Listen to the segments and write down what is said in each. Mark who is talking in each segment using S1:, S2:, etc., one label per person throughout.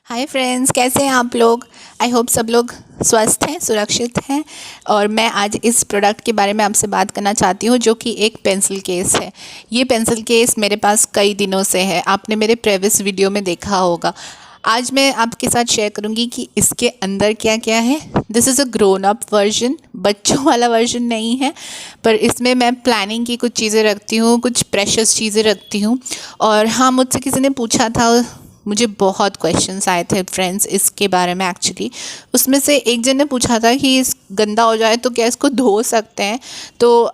S1: Hi friends, कैसे हैं आप लोग। आई होप सब लोग स्वस्थ हैं, सुरक्षित हैं। और मैं आज इस प्रोडक्ट के बारे में आपसे बात करना चाहती हूँ, जो कि एक पेंसिल केस है। ये पेंसिल केस मेरे पास कई दिनों से है, आपने मेरे प्रीवियस वीडियो में देखा होगा। आज मैं आपके साथ शेयर करूँगी कि इसके अंदर क्या क्या है। This is a grown up version, बच्चों वाला वर्जन नहीं है, पर इसमें मैं प्लानिंग की कुछ चीज़ें रखती हूँ, कुछ प्रेशियस चीज़ें रखती हूँ। और हाँ, मुझसे किसी ने पूछा था, मुझे बहुत क्वेश्चंस आए थे फ्रेंड्स इसके बारे में। एक्चुअली उसमें से एक जन ने पूछा था कि इस गंदा हो जाए तो क्या इसको धो सकते हैं। तो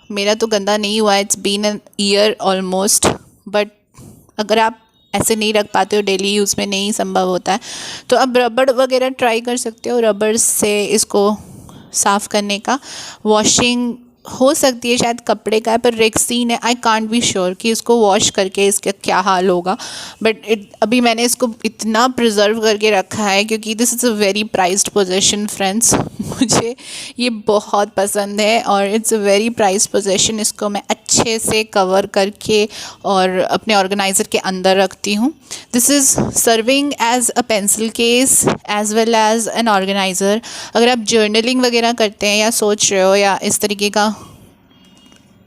S1: मेरा तो गंदा नहीं हुआ, it's been an year almost. But अगर आप ऐसे नहीं रख पाते हो, डेली यूज़ में नहीं संभव होता है, तो आप रबड़ वगैरह ट्राई कर सकते हो। रबड़ से इसको साफ़ करने का वॉशिंग हो सकती है, शायद कपड़े का है, पर रेक्सीन है। आई कांट बी श्योर कि इसको वॉश करके इसका क्या हाल होगा। बट अभी मैंने इसको इतना प्रिजर्व करके रखा है क्योंकि this is a very prized possession friends. मुझे ये बहुत पसंद है और it's a very prized possession. इसको मैं अच्छे से कवर करके और अपने ऑर्गेनाइज़र के अंदर रखती हूँ। This is serving as a pencil case as well as an organizer. अगर आप जर्नलिंग वगैरह करते हैं या सोच रहे हो, या इस तरीके का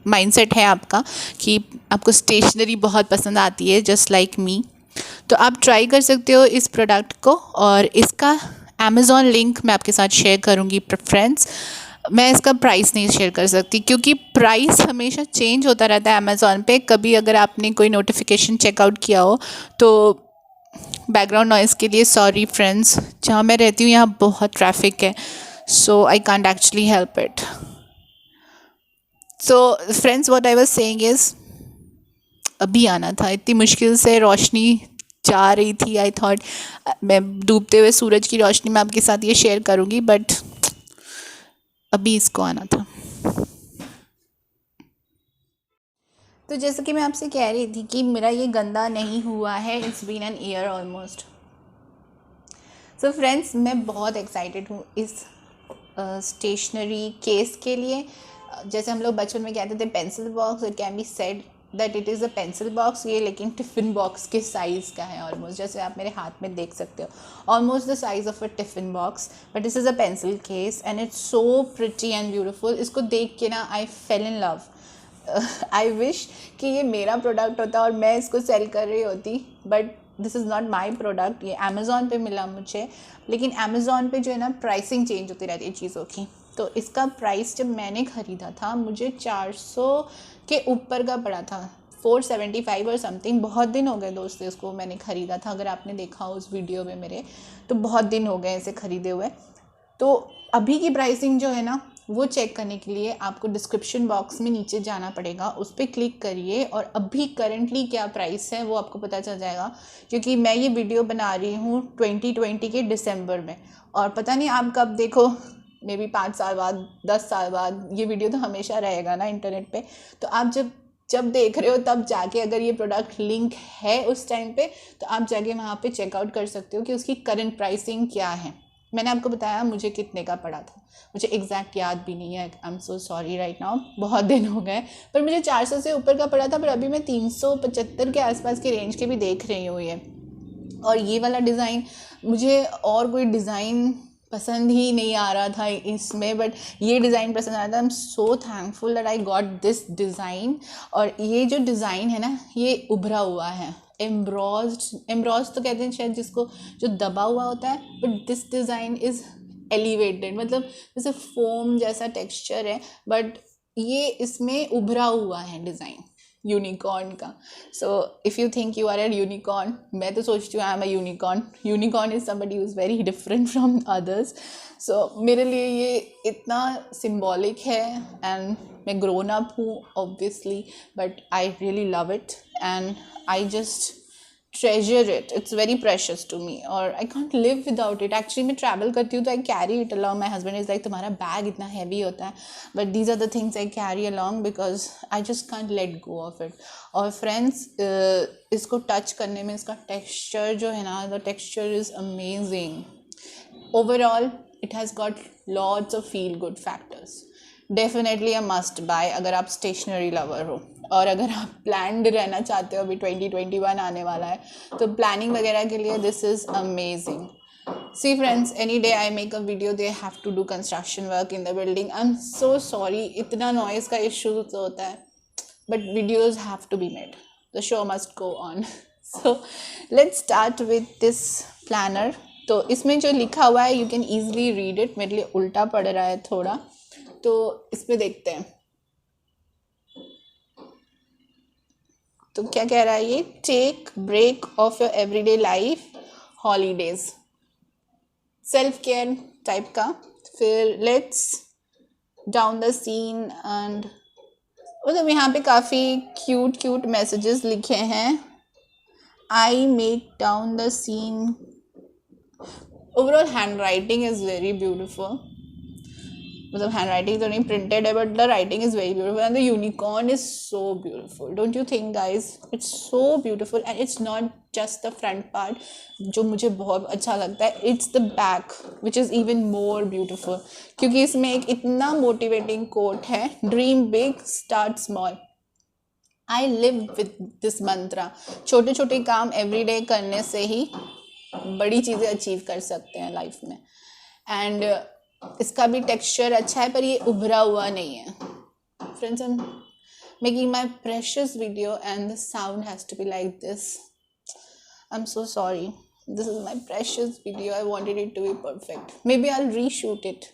S1: माइंडसेट है आपका कि आपको स्टेशनरी बहुत पसंद आती है जस्ट लाइक मी, तो आप ट्राई कर सकते हो इस प्रोडक्ट को। और इसका अमेज़ॉन लिंक मैं आपके साथ शेयर करूँगी फ्रेंड्स। मैं इसका प्राइस नहीं शेयर कर सकती क्योंकि प्राइस हमेशा चेंज होता रहता है अमेज़ॉन पे। कभी अगर आपने कोई नोटिफिकेशन चेकआउट किया हो तो बैकग्राउंड नॉइज़ के लिए सॉरी फ्रेंड्स। जहाँ मैं रहती हूँ यहाँ बहुत ट्रैफिक है, so I can't actually help it. So friends, what I was saying is, अभी आना था, इतनी मुश्किल से रोशनी जा रही थी। आई थॉट मैं डूबते हुए सूरज की रोशनी में आपके साथ ये शेयर करूँगी, बट अभी इसको आना था। तो जैसे कि मैं आपसे कह रही थी कि मेरा ये गंदा नहीं हुआ है, it's been an year almost. So friends, मैं बहुत एक्साइटेड हूँ इस स्टेशनरी केस के लिए। जैसे हम लोग बचपन में कहते थे pencil box, it can be said that it is a pencil box. ये लेकिन टिफ़िन बॉक्स के साइज़ का है ऑलमोस्ट, जैसे आप मेरे हाथ में देख सकते हो, almost the size of a tiffin box. But this is a pencil case and it's so pretty and beautiful. इसको देख के ना I fell in love. I wish कि ये मेरा प्रोडक्ट होता और मैं इसको सेल कर रही होती, but this is not my product. ये अमेज़ॉन पे मिला मुझे, लेकिन अमेज़ॉन पे जो है ना प्राइसिंग चेंज होती रहती है चीज़ों की। तो इसका प्राइस जब मैंने ख़रीदा था मुझे 400 के ऊपर का पड़ा था, 475 और समथिंग। बहुत दिन हो गए दोस्तों इसको मैंने ख़रीदा था, अगर आपने देखा हो उस वीडियो में मेरे, तो बहुत दिन हो गए इसे ख़रीदे हुए। तो अभी की प्राइसिंग जो है ना, वो चेक करने के लिए आपको डिस्क्रिप्शन बॉक्स में नीचे जाना पड़ेगा, उस पर क्लिक करिए और अभी करंटली क्या प्राइस है वो आपको पता चल जाएगा। क्योंकि मैं ये वीडियो बना रही हूँ 2020 के दिसंबर में, और पता नहीं आप कब देखो, मे बी 5 साल बाद, 10 साल बाद, ये वीडियो तो हमेशा रहेगा ना इंटरनेट पे। तो आप जब देख रहे हो तब जाके अगर ये प्रोडक्ट लिंक है उस टाइम पे, तो आप जाके वहाँ पे चेकआउट कर सकते हो कि उसकी करंट प्राइसिंग क्या है। मैंने आपको बताया मुझे कितने का पड़ा था, मुझे एग्जैक्ट याद भी नहीं है। आई am so sorry right now, बहुत दिन हो गए। पर मुझे 400 से ऊपर का पड़ा था, पर अभी मैं 375 के आसपास के रेंज के भी देख रही हूँ ये। और ये वाला डिज़ाइन, मुझे और कोई डिज़ाइन पसंद ही नहीं आ रहा था इसमें, बट ये डिज़ाइन पसंद आ रहा था। आई am so thankful that I got this design. और ये जो डिज़ाइन है ना, ये उभरा हुआ है, एम्ब्रॉज तो कहते हैं शायद जिसको, जो दबा हुआ होता है, but this design is elevated, मतलब जैसे फोम जैसा टेक्सचर है, बट ये इसमें उभरा हुआ है डिज़ाइन यूनिकॉर्न का। So if you think you are an unicorn, मैं तो सोचती हूँ I am a unicorn. Unicorn is somebody who is very different from others. सो मेरे लिए ये इतना सिम्बॉलिक है, एंड मैं ग्रोन अप हूँ obviously, but I really love it and I just treasure it. It's very precious to me और I can't live without it. Actually मैं ट्रैवल करती हूँ तो I carry it along. My husband is like तुम्हारा bag इतना heavy होता है, but these are the things I carry along because I just can't let go of it. और friends, इसको टच करने में इसका टेक्स्चर जो है ना, the texture is amazing. Overall it has got lots of feel good factors. Definitely a must buy अगर आप स्टेशनरी लवर हो। और अगर आप प्लान्ड रहना चाहते हो, अभी 2021 आने वाला है, तो प्लानिंग वगैरह के लिए this is amazing. See friends, any day I make a video, they have to do construction work in the building. I'm so sorry, इतना noise का issue तो होता है, but videos have to be made. The show must go on. So let's start with this planner. तो इसमें जो लिखा हुआ है you can easily read it. मेरे लिए उल्टा पड़ रहा है थोड़ा, तो इस पे देखते हैं. तो क्या कह रहा है ये? Take break of your everyday life, holidays, self care type का. फिर let's down the scene and मतलब यहाँ पे काफ़ी क्यूट मैसेजेस लिखे हैं. I make down the scene. Overall hand writing is very beautiful. मतलब हैंड राइटिंग तो नहीं प्रिंटेड है, but the writing is very beautiful and the unicorn is so beautiful. Don't you think guys? It's so beautiful and it's not just the front part जो मुझे बहुत अच्छा लगता है, it's the back which is even more beautiful, क्योंकि इसमें एक इतना मोटिवेटिंग कोट है, dream big start small. I live with this mantra. छोटे छोटे काम एवरी डे करने से ही बड़ी चीज़ें अचीव कर सकते हैं लाइफ में. एंड इसका भी टेक्सचर अच्छा है, पर ये उभरा हुआ नहीं है. Friends, I am making my precious video and the sound has to be like this. I am so sorry. This is my precious video. I wanted it to be perfect. Maybe I will reshoot it.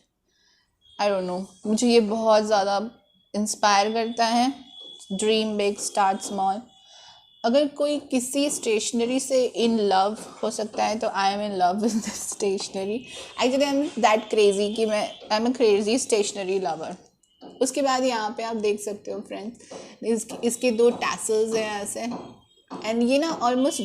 S1: I don't know. मुझे ये बहुत ज़्यादा inspire करता है. Dream big start small. अगर कोई किसी stationery से इन लव हो सकता है तो I am in love with this stationery. Actually I am that crazy कि मैं I am a crazy stationery lover. उसके बाद यहाँ पे आप देख सकते हो फ्रेंड्स, इसके 2 टैसल्स हैं ऐसे. एंड ये ना ऑलमोस्ट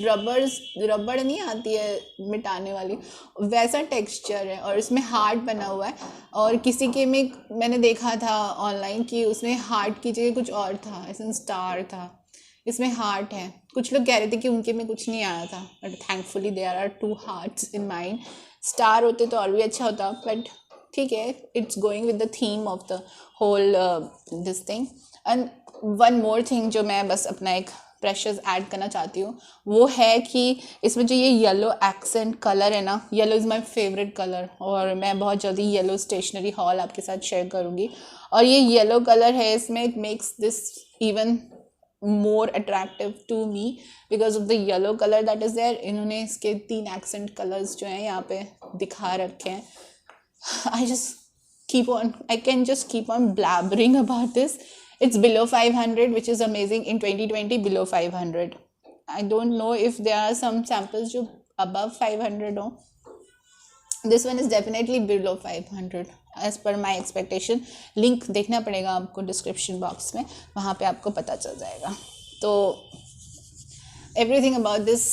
S1: रबड़ नहीं आती है मिटाने वाली, वैसा टेक्सचर है. और इसमें हार्ट बना हुआ है. और किसी के में मैंने देखा था ऑनलाइन कि उसमें हार्ट की जगह कुछ और था, ऐसा स्टार था. इसमें हार्ट है. कुछ लोग कह रहे थे कि उनके में कुछ नहीं आया था, but thankfully there are 2 hearts in mind. Star होते तो और भी अच्छा होता, बट ठीक है, it's going with the theme of the whole this thing. And one more thing जो मैं बस अपना एक प्रेशर्स ऐड करना चाहती हूँ, वो है कि इसमें जो ये येलो एक्सेंट कलर है ना, yellow is my favourite colour. और मैं बहुत जल्दी येलो स्टेशनरी हॉल आपके साथ शेयर करूँगी. और ये येलो कलर है इसमें, it makes this even more attractive to me because of the yellow color that is there. इन्होंने इसके 3 accent colors जो हैं यहाँ पे दिखा रखे हैं. I can just keep on blabbering about this. It's below 500, which is amazing. In 2020 below 500. I don't know if there are some samples जो above 500 हो. This one is definitely below 500 as per my expectation. Link देखना पड़ेगा आपको description box में, वहाँ पे आपको पता चल जाएगा. तो everything about this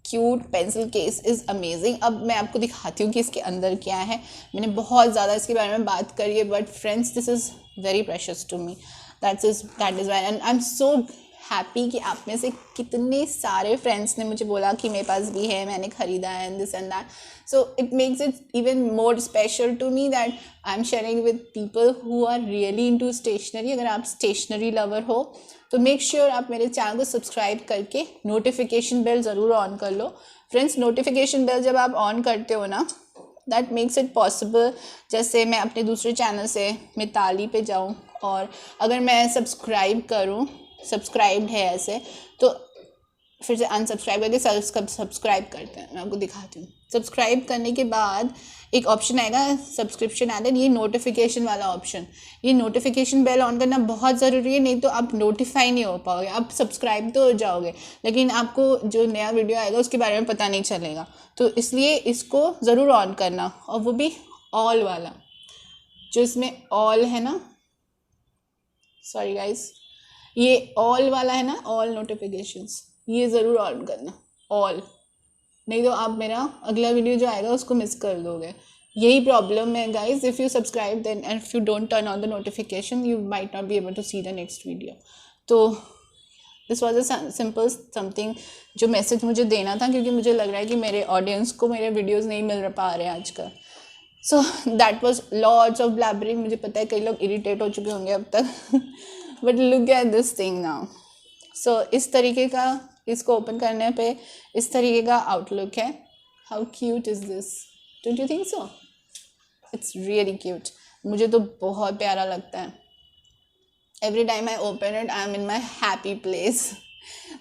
S1: cute pencil case is amazing. अब मैं आपको दिखाती हूँ कि इसके अंदर क्या है. मैंने बहुत ज़्यादा इसके बारे में बात करी है, but friends, this is very precious to me. That is why, and I'm so happy कि आप में से कितने सारे फ्रेंड्स ने मुझे बोला कि मेरे पास भी है, मैंने ख़रीदा है, and this and that. So it makes it even more special to me that I am sharing with people who are really into stationery. अगर आप स्टेशनरी लवर हो तो मेक श्योर आप मेरे चैनल को सब्सक्राइब करके नोटिफिकेशन बेल ज़रूर on कर लो. फ्रेंड्स, नोटिफिकेशन बेल जब आप ऑन करते हो ना, दैट मेक्स इट पॉसिबल. जैसे मैं अपने दूसरे चैनल से मिताली पे जाऊँ और अगर मैं सब्सक्राइब करूँ, सब्सक्राइब्ड है ऐसे, तो फिर से अनसब्सक्राइब करके सब्सक्राइब करते हैं. मैं आपको दिखाती हूँ. सब्सक्राइब करने के बाद एक ऑप्शन आएगा सब्सक्रिप्शन एंड ये नोटिफिकेशन वाला ऑप्शन. ये नोटिफिकेशन बेल ऑन करना बहुत ज़रूरी है, नहीं तो आप नोटिफाई नहीं हो पाओगे. आप सब्सक्राइब तो हो जाओगे, लेकिन आपको जो नया वीडियो आएगा उसके बारे में पता नहीं चलेगा. तो इसलिए इसको ज़रूर ऑन करना, और वो भी ऑल वाला, जो इसमें ऑल है ना, सॉरी गाइस, ये ऑल वाला है ना, ऑल नोटिफिकेशंस, ये ज़रूर ऑन करना, ऑल. नहीं तो आप मेरा अगला वीडियो जो आएगा उसको मिस कर दोगे. यही प्रॉब्लम है guys. If you subscribe then and if you don't turn on the notification you might not be able to see the next video. तो this was a simple something जो message मुझे देना था, क्योंकि मुझे लग रहा है कि मेरे ऑडियंस को मेरे वीडियोज़ नहीं मिल पा रहे हैं आजकल. So that was lots of blabbering. मुझे पता है कई लोग इरीटेट हो चुके होंगे अब तक but look at this thing now. So इस तरीके का, इसको ओपन करने पे इस तरीके का आउटलुक है। How cute is this, don't you think so? It's really cute, मुझे तो बहुत प्यारा लगता है। Every time I open it I am in my happy place,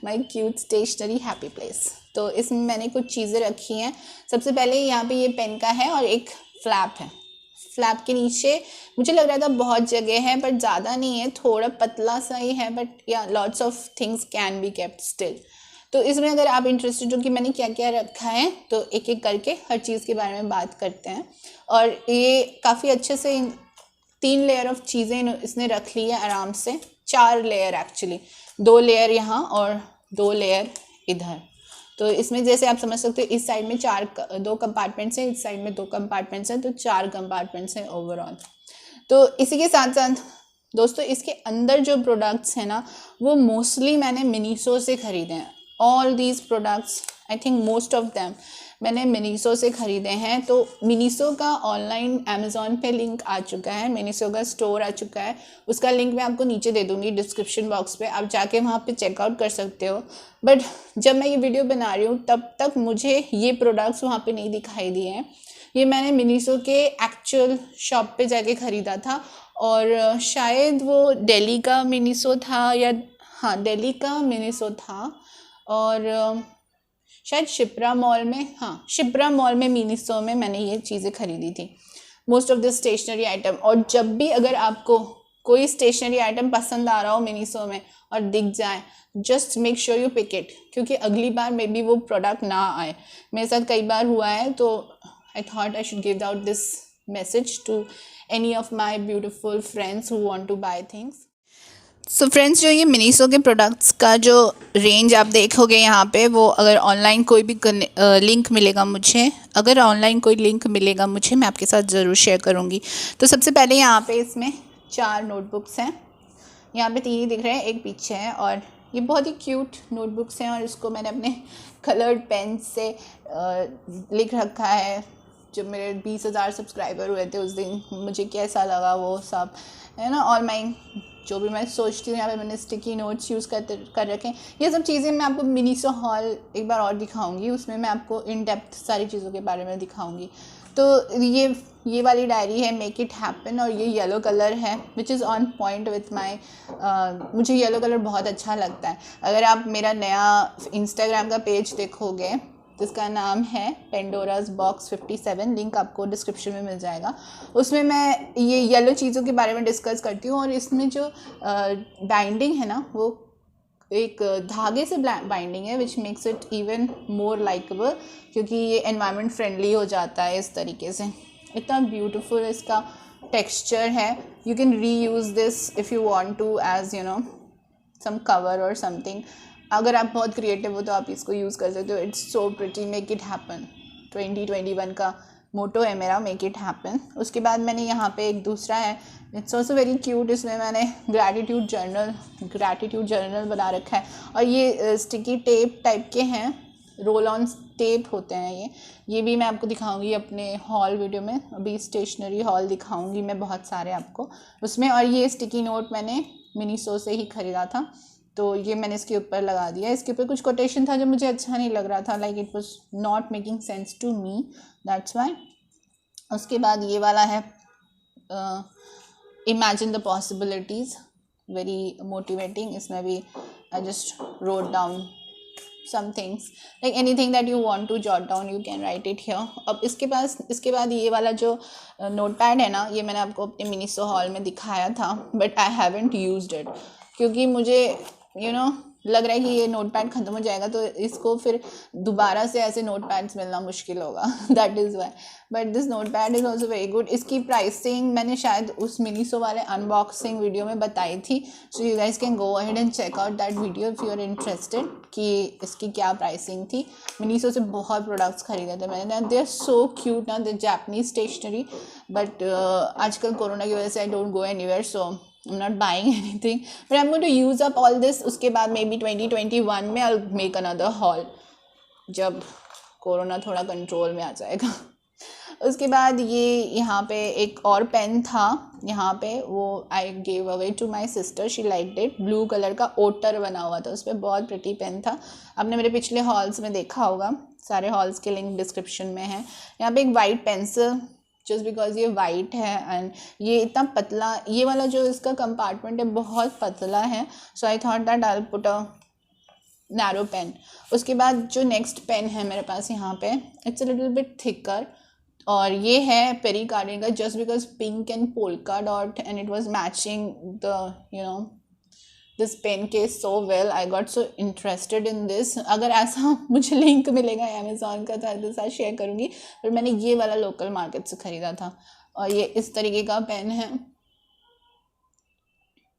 S1: my cute stationery happy place. तो इसमें मैंने कुछ चीज़ें रखी हैं। सबसे पहले यहाँ पे ये पेन का है और एक फ्लैप है। फ्लैप के नीचे मुझे लग रहा था बहुत जगह है, बट ज़्यादा नहीं है, थोड़ा पतला सा ही है, बट या lots of things can be kept still. तो इसमें अगर आप इंटरेस्टेड हो कि मैंने क्या क्या रखा है, तो एक एक करके हर चीज़ के बारे में बात करते हैं। और ये काफ़ी अच्छे से 3 लेयर ऑफ चीज़ें इसने रख ली है आराम से, 4 लेयर एक्चुअली, 2 लेयर यहाँ और 2 लेयर इधर। तो इसमें जैसे आप समझ सकते हो, इस साइड में 2 कंपार्टमेंट्स हैं, इस साइड में 2 कंपार्टमेंट्स हैं, तो 4 कंपार्टमेंट्स हैं ओवरऑल। तो इसी के साथ साथ दोस्तों, इसके अंदर जो प्रोडक्ट्स हैं ना, वो मोस्टली मैंने मिनीसो से ख़रीदे हैं। All these products, I think most of them मैंने मिनीसो से ख़रीदे हैं। तो मिनीसो का ऑनलाइन अमेज़ॉन पे लिंक आ चुका है, मिनीसो का स्टोर आ चुका है, उसका लिंक मैं आपको नीचे दे दूँगी डिस्क्रिप्शन बॉक्स पे, आप जाके वहाँ पे चेकआउट कर सकते हो। बट जब मैं ये वीडियो बना रही हूँ तब तक मुझे ये प्रोडक्ट्स वहाँ पे नहीं दिखाई दिए हैं। ये मैंने मिनीसो के एक्चुअल शॉप पे जाके ख़रीदा था, और शायद वो दिल्ली का मिनीसो था, या हाँ दिल्ली का मिनीसो था, और शायद शिप्रा मॉल में, हाँ शिप्रा मॉल में मिनीसो में मैंने ये चीज़ें खरीदी थी, most of the stationery item. और जब भी अगर आपको कोई स्टेशनरी आइटम पसंद आ रहा हो मिनीसो में और दिख जाए, just make sure you pick it, क्योंकि अगली बार मे बी वो प्रोडक्ट ना आए। मेरे साथ कई बार हुआ है, तो I thought I should give out this message to any of my beautiful friends who want to buy things. So friends, जो ये मिनीसो के प्रोडक्ट्स का जो रेंज आप देखोगे यहाँ पे, वो अगर ऑनलाइन कोई भी लिंक मिलेगा मुझे, अगर ऑनलाइन कोई लिंक मिलेगा मुझे, मैं आपके साथ ज़रूर शेयर करूँगी। तो सबसे पहले यहाँ पे इसमें 4 नोटबुक्स हैं, यहाँ पे 3 ही दिख रहे हैं, एक पीछे है, और ये बहुत ही क्यूट नोटबुक्स हैं, और इसको मैंने अपने कलर्ड पेन से लिख रखा है। जब मेरे 20,000 सब्सक्राइबर हुए थे उस दिन, मुझे कैसा लगा वो सब, है ना। और मैं जो भी मैं सोचती हूँ, यहाँ पे मैंने स्टिकी नोट्स यूज़ कर रखे हैं। ये सब चीज़ें मैं आपको मिनीसो हॉल एक बार और दिखाऊंगी, उसमें मैं आपको इन डेप्थ सारी चीज़ों के बारे में दिखाऊंगी। तो ये वाली डायरी है मेक इट हैपन, और ये येलो कलर है which is on point with my, मुझे येलो कलर बहुत अच्छा लगता है। अगर आप मेरा नया इंस्टाग्राम का पेज देखोगे, जिसका नाम है पेंडोराज बॉक्स 57, लिंक आपको डिस्क्रिप्शन में मिल जाएगा। उसमें मैं ये येलो चीज़ों के बारे में डिस्कस करती हूँ, और इसमें जो बाइंडिंग है ना, वो एक धागे से बाइंडिंग है, which makes it even more likeable, क्योंकि ये एनवायरनमेंट फ्रेंडली हो जाता है इस तरीके से। इतना ब्यूटीफुल इसका टेक्सचर है। You can reuse this if you want to as you know some cover और समथिंग। अगर आप बहुत क्रिएटिव हो तो आप इसको यूज़ कर सकते हो। It's so pretty, make it happen 2021 का मोटो है मेरा, मेक इट हैपन। उसके बाद मैंने यहाँ पे एक दूसरा है, इट्स ऑल्सो वेरी क्यूट, इसमें मैंने ग्रैटिट्यूड जर्नल बना रखा है, और ये स्टिकी टेप टाइप के हैं, रोल ऑन टेप होते हैं ये भी मैं आपको दिखाऊंगी अपने हॉल वीडियो में। अभी स्टेशनरी हॉल दिखाऊंगी मैं बहुत सारे आपको उसमें। और ये स्टिकी नोट मैंने मिनीसो से ही ख़रीदा था, तो ये मैंने इसके ऊपर लगा दिया। इसके ऊपर कुछ कोटेशन था जो मुझे अच्छा नहीं लग रहा था, like it was not making sense to me, that's why. उसके बाद ये वाला है imagine the possibilities, very motivating. इसमें भी I just wrote down some things, like anything that you want to jot down you can write it here. अब इसके बाद ये वाला जो नोटपैड है ना, ये मैंने आपको अपने मिनीसो हॉल में दिखाया था, but I haven't used it, क्योंकि मुझे लग रहा है कि ये नोटपैड ख़त्म हो जाएगा, तो इसको फिर दोबारा से ऐसे नोटपैड्स मिलना मुश्किल होगा, that is why. But this notepad is also very good. इसकी प्राइसिंग मैंने शायद उस मिनीसो वाले अनबॉक्सिंग वीडियो में बताई थी, so you guys can go ahead and check out that video if you are interested कि इसकी क्या प्राइसिंग थी। मिनीसो से बहुत प्रोडक्ट्स खरीदे थे मैंने, दे आर सो क्यूट ना, दे जापनीज स्टेशनरी, बट आजकल कोरोना की वजह से I don't go anywhere, so I'm not buying anything, but I'm going to use up all this. उसके बाद maybe 2021 में I'll make another haul, जब कोरोना थोड़ा कंट्रोल में आ जाएगा। उसके बाद ये यहाँ पे एक और पेन था यहाँ पे, वो I gave away to my sister, she like it. Blue colour का ओटर बना हुआ था उस पर, बहुत प्रिटी पेन था। आपने मेरे पिछले हॉल्स में देखा होगा, सारे हॉल्स के लिंक डिस्क्रिप्शन में है। यहाँ पे एक वाइट पेंसिल, जस्ट बिकॉज ये वाइट है एंड ये इतना पतला, ये वाला जो इसका कंपार्टमेंट है बहुत पतला है, so I thought that I put a narrow pen. उसके बाद जो नेक्स्ट पेन है मेरे पास यहाँ पे, it's a little bit thicker, और ये है पेरी कार्डिन का, just because pink and polka dot and it was matching the this pen case so well, I got so interested in this. अगर ऐसा मुझे लिंक मिलेगा अमेज़ॉन का तो आपके साथ शेयर करूँगी, पर मैंने ये वाला लोकल मार्केट से ख़रीदा था। और ये इस तरीके का पेन है।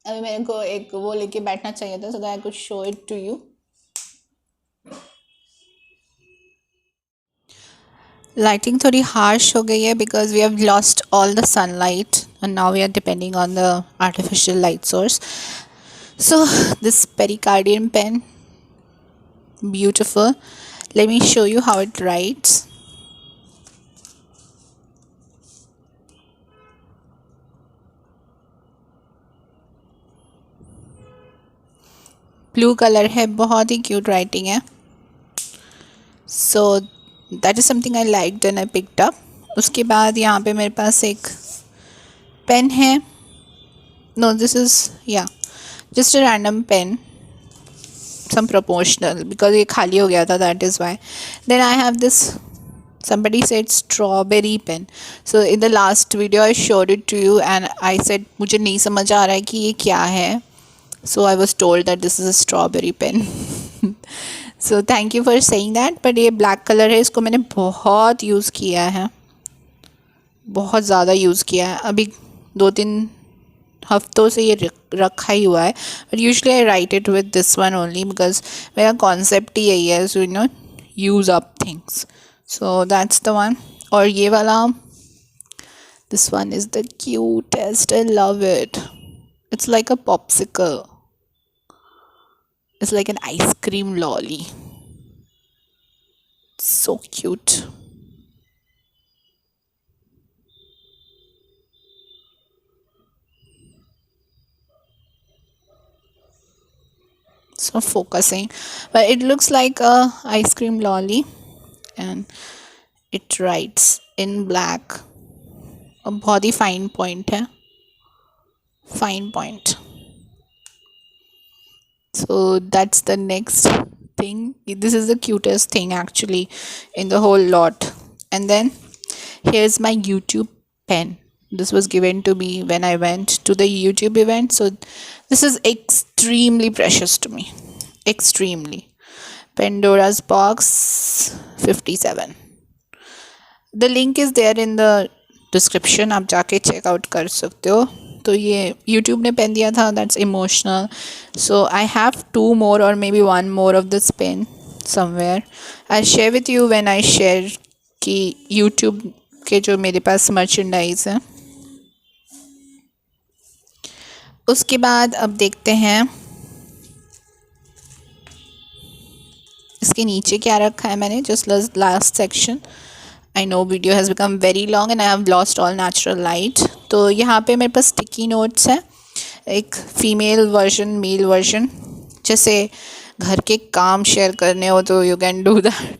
S1: अभी मेरे को एक वो लेके बैठना चाहिए था, so that I could show it to you. Lighting थोड़ी हार्श हो गई है because we have lost all the sunlight and now we are depending on the artificial light source. So this pericardium pen, beautiful. Let me show you how it writes. Blue colour है, बहुत ही cute writing है। So that is something I liked and I picked up. उसके बाद यहाँ पे मेरे पास एक pen है, नो दिस इज़ या just a random pen, some proportional, because ये खाली हो गया था, that is why. Then I have this, somebody said strawberry pen. So in the last video I showed it to you and I said मुझे नहीं समझ आ रहा है कि ये क्या है, so I was told that this is a strawberry pen. So thank you for saying that. but ये black color है, इसको मैंने बहुत यूज़ किया है, बहुत ज़्यादा यूज़ किया है। अभी 2-3 हफ्तों से ये रखा ही हुआ है, but usually I right it with this one only because मेरा कॉन्सेप्ट ही यही है, so use up things, so that's the one. और ये वाला, this one is the cutest, I love it, it's like a popsicle, it's like an ice cream lolly, so cute. It's not focusing, but it looks like a ice cream lolly and it writes in black, a बहुत ही fine point है, fine point. So that's the next thing. This is the cutest thing actually in the whole lot. And then here's my YouTube pen. This was given to me when I went to the YouTube event, so this is extremely precious to me, extremely. Pandora's Box 57. The link is there in the description, आप जाके check out कर सकते हो। तो ये YouTube ने pen दिया था, that's emotional. So I have 2 more or maybe 1 more of this pen somewhere. I'll share with you when I share कि YouTube के जो मेरे पास merchandise है। उसके बाद अब देखते हैं इसके नीचे क्या रखा है मैंने, just last section. I know video has become very long and I have lost all natural light. तो यहाँ पे मेरे पास स्टिकी नोट्स हैं, एक फीमेल वर्जन, मेल वर्जन, जैसे घर के काम शेयर करने हो तो यू कैन डू दैट,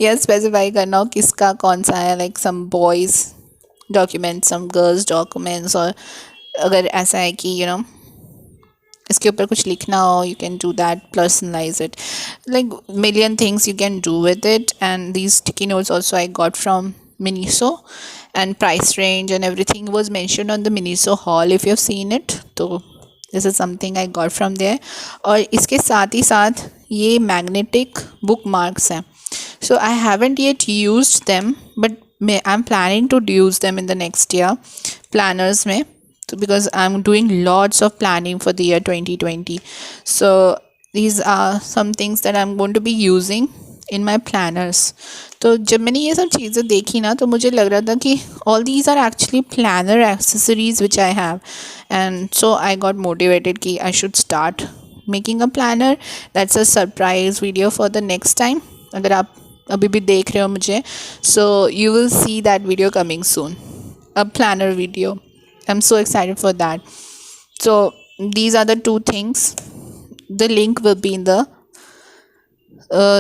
S1: या स्पेसिफाई करना हो किसका कौन सा है, like some boys documents, some girls documents, और अगर ऐसा है कि इसके ऊपर कुछ लिखना हो, you can do that, personalise it, like million things you can do with it. And these sticky notes also I got from Miniso, and price range and everything was mentioned on the Miniso haul if you have seen it. तो this is something I got from there. और इसके साथ ही साथ ये magnetic bookmarks हैं, so I haven't yet used them but I'm planning to use them in the next year planners में, so because I'm doing lots of planning for the year 2020, so these are some things that I'm going to be using in my planners. तो जब मैंने ये सब चीज़ें देखी ना, तो मुझे लग रहा था कि all these are actually planner accessories which I have, and so I got motivated कि I should start making a planner. That's a surprise video for the next time. अगर आप अभी भी देख रहे हो मुझे, so you will see that video coming soon, a planner video. I'm so excited for that. So these are the two things. The link will be in the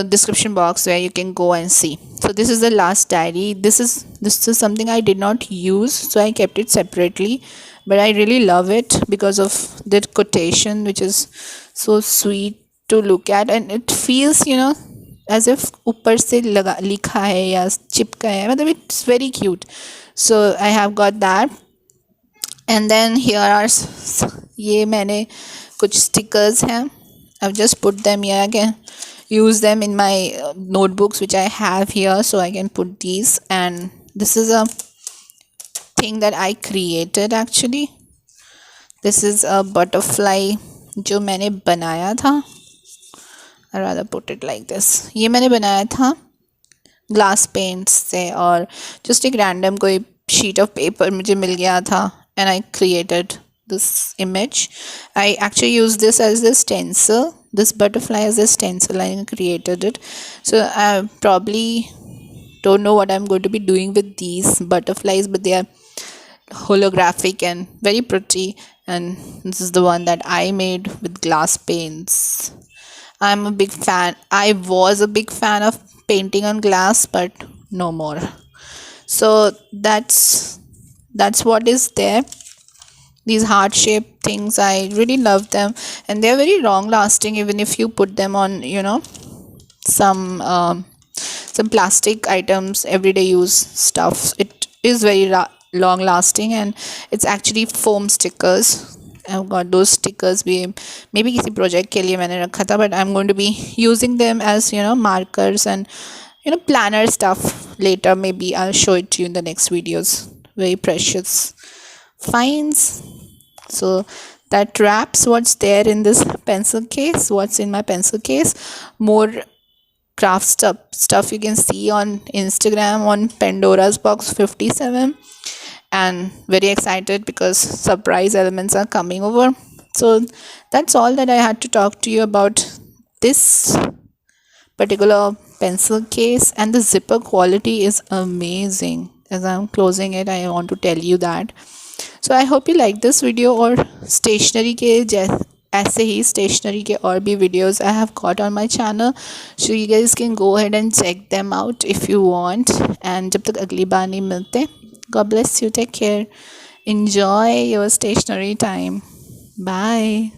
S1: description box where you can go and see. So this is the last diary. This is something I did not use, so I kept it separately, but I really love it because of the quotation, which is so sweet to look at, and it feels, as if ऊपर से लगा लिखा है या चिपका है, मतलब it's very cute. So I have got that. And then here are ये मैंने कुछ stickers हैं. I've just put them here. I can use them in my notebooks which I have here, so I can put these. And this is a thing that I created actually. This is a butterfly जो मैंने बनाया था. I rather put it like this. ये मैंने बनाया था glass paints से, और जस्ट एक रैंडम कोई शीट ऑफ पेपर मुझे मिल गया था, and I created this image. I actually used this as a stencil, this butterfly as a stencil. I created it. So I probably don't know what I'm going to be doing with these butterflies, but they are holographic and very pretty, and this is the one that I made with glass paints. I'm a big fan. I was a big fan of painting on glass, but no more. So that's what is there. These heart shaped things, I really love them, and they're very long lasting. Even if you put them on, some plastic items, everyday use stuff, it is very long lasting. And it's actually foam stickers. I've got those stickers भी maybe किसी project के लिए मैंने रखा था, but I'm going to be using them as markers and planner stuff later. Maybe I'll show it to you in the next videos. Very precious finds. So that wraps what's there in this pencil case, what's in my pencil case. More craft stuff you can see on Instagram on Pandora's Box 57, and very excited because surprise elements are coming over. So that's all that I had to talk to you about this particular pencil case, and the zipper quality is amazing. As I'm closing it, I want to tell you that. So I hope you like this video. और stationery के ऐसे ही stationery के और भी videos I have got on my channel, so you guys can go ahead and check them out if you want. And जब तक अगली बार नहीं मिलते, God bless you, take care, enjoy your stationery time, bye.